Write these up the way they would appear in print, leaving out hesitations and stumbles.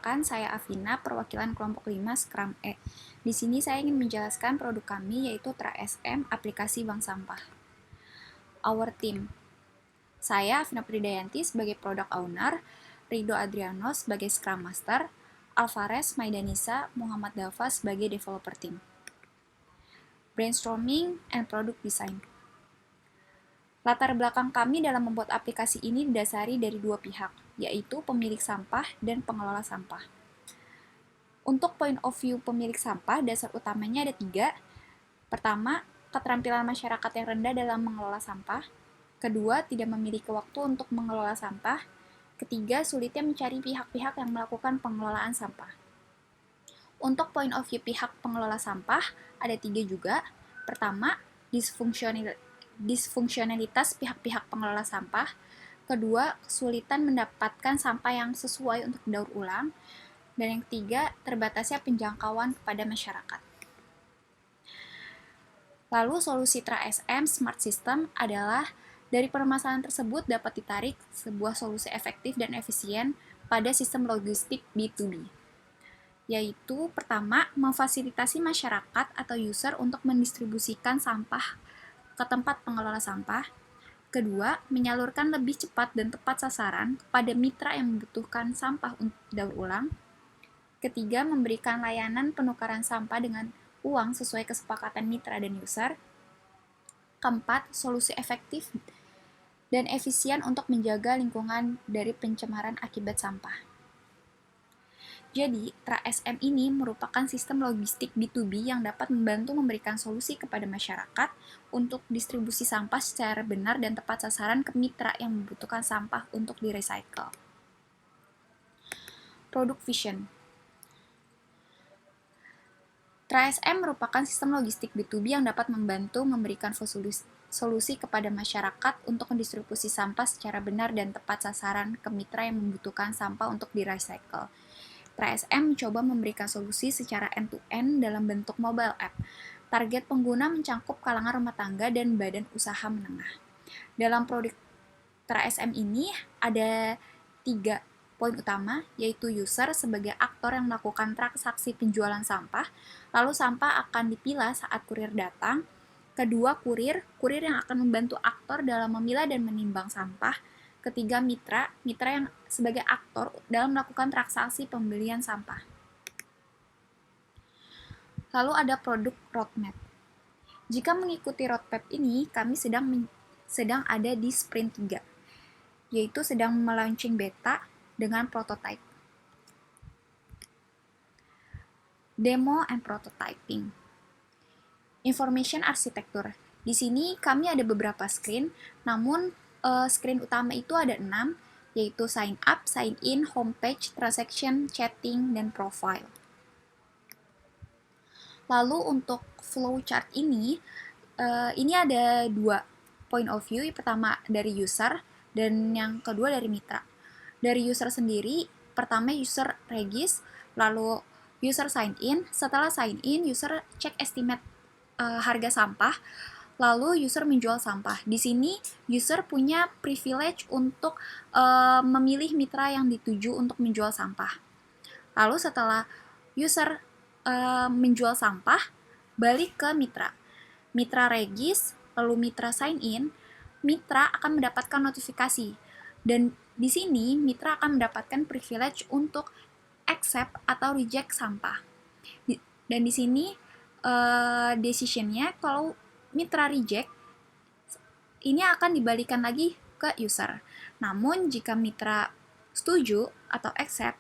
Saya Afina, perwakilan kelompok 5 Scrum E. Di sini saya ingin menjelaskan produk kami yaitu TraSM, aplikasi bank sampah. Our team. Saya Afina Pridayanti sebagai product owner, Rido Adriano sebagai Scrum Master, Alvarez Maidanisa, Muhammad Dafa sebagai developer team. Brainstorming and product design. Latar belakang kami dalam membuat aplikasi ini didasari dari dua pihak, yaitu pemilik sampah dan pengelola sampah. Untuk point of view pemilik sampah, dasar utamanya ada 3. Pertama, keterampilan masyarakat yang rendah dalam mengelola sampah. Kedua, tidak memiliki waktu untuk mengelola sampah. Ketiga, sulitnya mencari pihak-pihak yang melakukan pengelolaan sampah. Untuk point of view pihak pengelola sampah, ada 3 juga. Pertama, disfungsionalitas pihak-pihak pengelola sampah. Kedua, kesulitan mendapatkan sampah yang sesuai untuk daur ulang. Dan yang ketiga, terbatasnya penjangkauan kepada masyarakat. Lalu solusi TraSM Smart System adalah dari permasalahan tersebut dapat ditarik sebuah solusi efektif dan efisien pada sistem logistik B2B. Yaitu pertama, memfasilitasi masyarakat atau user untuk mendistribusikan sampah ke tempat pengelola sampah. Kedua, menyalurkan lebih cepat dan tepat sasaran kepada mitra yang membutuhkan sampah untuk daur ulang. Ketiga, memberikan layanan penukaran sampah dengan uang sesuai kesepakatan mitra dan user. Keempat, solusi efektif dan efisien untuk menjaga lingkungan dari pencemaran akibat sampah. Jadi, TraSM ini merupakan sistem logistik B2B yang dapat membantu memberikan solusi kepada masyarakat untuk distribusi sampah secara benar dan tepat sasaran ke mitra yang membutuhkan sampah untuk di-recycle. Product Vision. TraSM merupakan sistem logistik B2B yang dapat membantu memberikan solusi kepada masyarakat untuk mendistribusi sampah secara benar dan tepat sasaran ke mitra yang membutuhkan sampah untuk di-recycle. TraSM mencoba memberikan solusi secara end-to-end dalam bentuk mobile app. Target pengguna mencakup kalangan rumah tangga dan badan usaha menengah. Dalam produk TraSM ini ada 3 poin utama, yaitu user sebagai aktor yang melakukan transaksi penjualan sampah, lalu sampah akan dipilah saat kurir datang. Kedua, kurir yang akan membantu aktor dalam memilah dan menimbang sampah. Ketiga, mitra yang sebagai aktor dalam melakukan transaksi pembelian sampah. Lalu ada produk roadmap. Jika mengikuti roadmap ini, kami sedang ada di sprint 3, yaitu sedang melaunching beta dengan prototype. Demo and prototyping. Information architecture. Di sini kami ada beberapa screen, namun screen utama itu ada 6, yaitu sign up, sign in, homepage, transaction, chatting, dan profile. Lalu untuk flowchart ini ada 2 point of view. Yang pertama dari user dan yang kedua dari mitra. Dari user sendiri, pertama user regis, lalu user sign in. Setelah sign in, user cek estimate harga sampah, lalu user menjual sampah. Di sini user punya privilege untuk memilih mitra yang dituju untuk menjual sampah. Lalu setelah user menjual sampah, balik ke mitra. Mitra regis, lalu mitra sign in, mitra akan mendapatkan notifikasi. Dan di sini mitra akan mendapatkan privilege untuk accept atau reject sampah. Dan di sini decision-nya kalau mitra reject, ini akan dibalikan lagi ke user. Namun jika mitra setuju atau accept,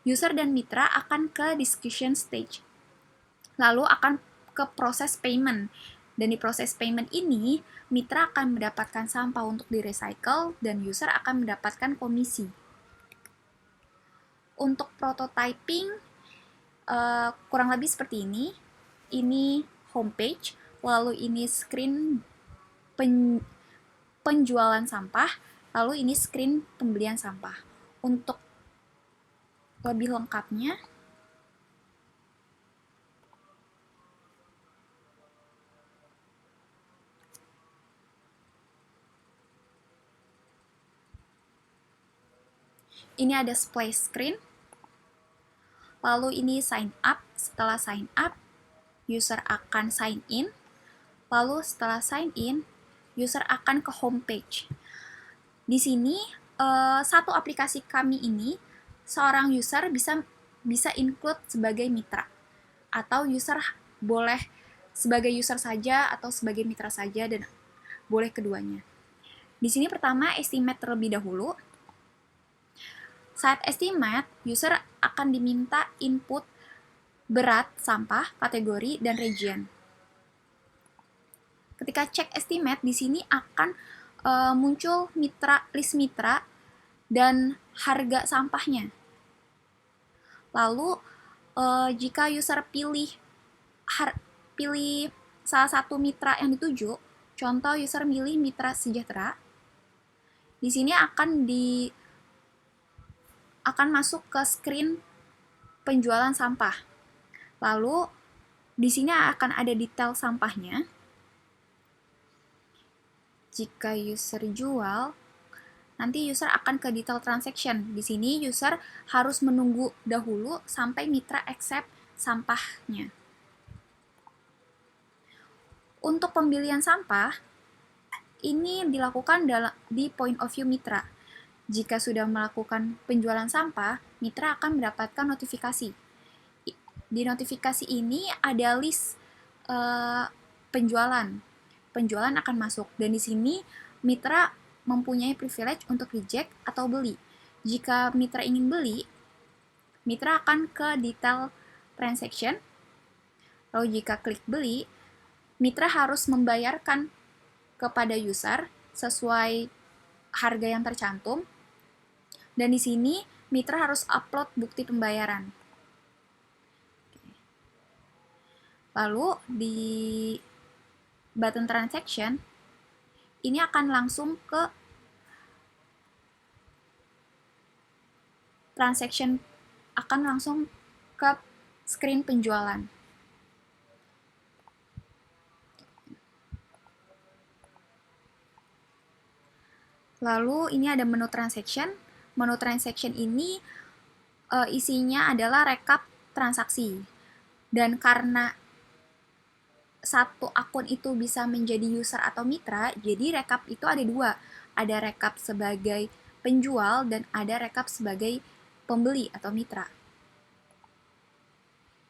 user dan mitra akan ke discussion stage. Lalu akan ke proses payment. Dan di proses payment ini, mitra akan mendapatkan sampah untuk di-recycle dan user akan mendapatkan komisi. Untuk prototyping, kurang lebih seperti ini. Ini homepage, lalu ini screen penjualan sampah, lalu ini screen pembelian sampah. Untuk lebih lengkapnya, ini ada splash screen, Lalu ini sign up. Setelah sign up, user akan sign in. Lalu setelah sign in, user akan ke homepage. Di sini satu aplikasi kami ini seorang user bisa include sebagai mitra, atau user boleh sebagai user saja atau sebagai mitra saja, dan boleh keduanya. Di sini pertama estimate terlebih dahulu. Saat estimate, user akan diminta input berat sampah, kategori, dan region. Ketika cek estimate, di sini akan muncul list mitra dan harga sampahnya. Lalu jika user pilih salah satu mitra yang dituju, contoh user milih mitra sejahtera, di sini akan masuk ke screen penjualan sampah. Lalu di sini akan ada detail sampahnya. Jika user jual, nanti user akan ke detail transaction. Di sini user harus menunggu dahulu sampai mitra accept sampahnya. Untuk pembelian sampah, ini dilakukan di point of view mitra. Jika sudah melakukan penjualan sampah, mitra akan mendapatkan notifikasi. Di notifikasi ini ada list penjualan. Penjualan akan masuk, dan di sini mitra mempunyai privilege untuk reject atau beli. Jika mitra ingin beli, mitra akan ke detail transaction. Lalu jika klik beli, mitra harus membayarkan kepada user sesuai harga yang tercantum, dan di sini mitra harus upload bukti pembayaran. Lalu di button transaction, ini akan langsung ke screen penjualan. Lalu ini ada menu transaction. Menu transaction ini isinya adalah rekap transaksi. Dan karena satu akun itu bisa menjadi user atau mitra, jadi rekap itu ada dua. Ada rekap sebagai penjual dan ada rekap sebagai pembeli atau mitra.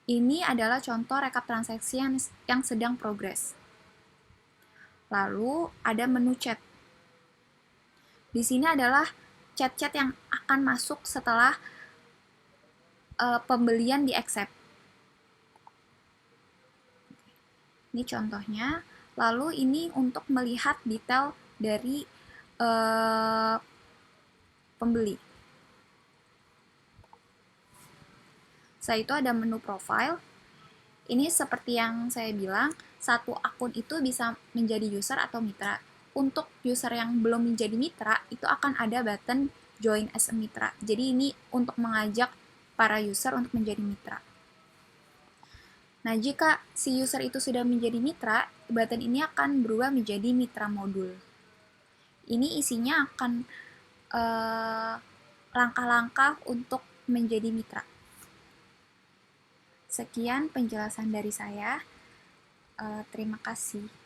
Ini adalah contoh rekap transaksi yang sedang progres. Lalu ada menu chat. Di sini adalah chat-chat yang akan masuk setelah pembelian di accept. Ini contohnya. Lalu ini untuk melihat detail dari pembeli. Setelah itu ada menu profile. Ini seperti yang saya bilang, satu akun itu bisa menjadi user atau mitra. Untuk user yang belum menjadi mitra, itu akan ada button join as a mitra. Jadi ini untuk mengajak para user untuk menjadi mitra. Nah, jika si user itu sudah menjadi mitra, button ini akan berubah menjadi mitra modul. Ini isinya akan langkah-langkah untuk menjadi mitra. Sekian penjelasan dari saya. Terima kasih.